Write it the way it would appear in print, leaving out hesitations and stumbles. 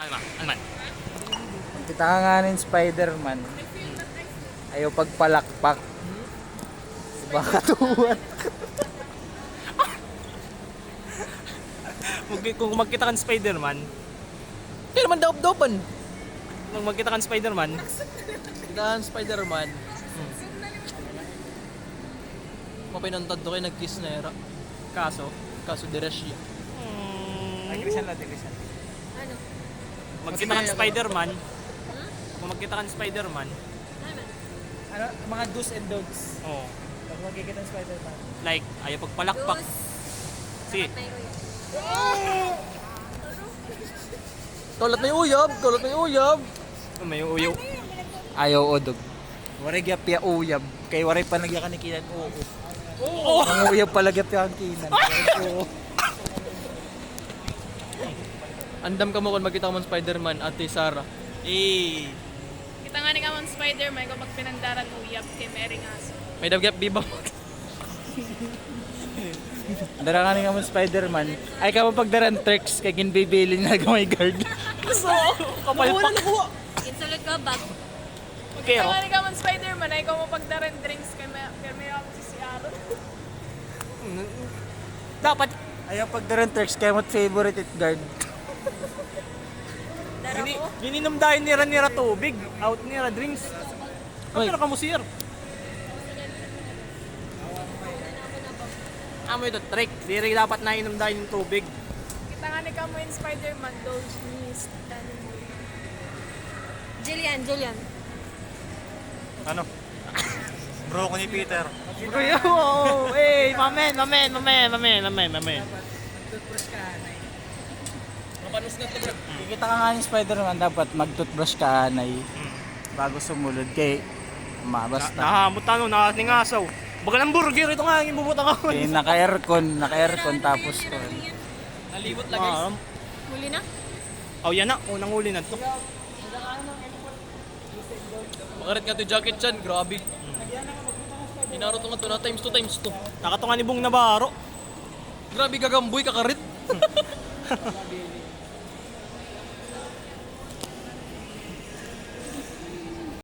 Ano man? Kita ka nga ng Spider-Man. Ayaw pagpalakpak. Baka tuwan. Kung magkita kan Spider-Man, Hindi naman daop-dopan. kung magkita kan Spider-Man, Kitaan Spider-Man. Mapinantad to kayo nag-kiss na era. kaso, Kaso deres siya. Agrisan lang, agrisan. Ano? magkita kan Spider-Man, kung magkita kan Spider-Man, Ano, mga do's and don'ts. oh, Pag magkikita ng Spider-Man. like, ayaw pagpalakpak. Sige, Tolat may uyab! Tolat may uyab! may uyo. Ayaw odog. Waray gyapya uyab. Kay waray panagya kanikinan oo. Oo! Ang uyab palagya ang kinan. Oo. Andam ka mo kung magkita mo ng Spider-Man, Ate Sarah. Eh, Kita nga ni kamang Spider-Man kung magpinandaran uyab kay Mary Ngaso. May dagyap biba mo. Dara nga ng Spider-Man. Ay ka mo pagdaran tricks kay ginbibilin na gamay guard. so, kapalpak. Insulot ka bag. Pero, Kita nga ni kamang Spider-Man ay kung mapagdaran drinks kay Mary si Aaron. dapat, Ayaw pagdaran tricks kay mo favorite it guard. Dara ko. gininom dahil nira tubig, out nira drinks. Oy. Pero kamu sir. Amo ito, trick. Diri dapat nainom dahil ng tubig. Kita nga ni kamang in Spider-Man those knees. Jillian. Ano? Bro ko ni Peter. Kuya, oh, hey, mamen. Mapanos na ito, bro. Kikita ka nga ng Spider-Man dapat mag-toothbrush ka anay. Bago sumulod kay basta. Nahamot ano, nakatingasaw. Baga ng burger, ito nga yung bubutang ako. Kay naka-aircon tapos ko. Nalibot lang, guys. Huli na? Oh, yan na, unang huli na to. Makarit nga to jacket chan, grabe. Inaro to nga to na times 2 times 2. Nakatungan ni Bong Navarro. Grabe gagamboy kakarit.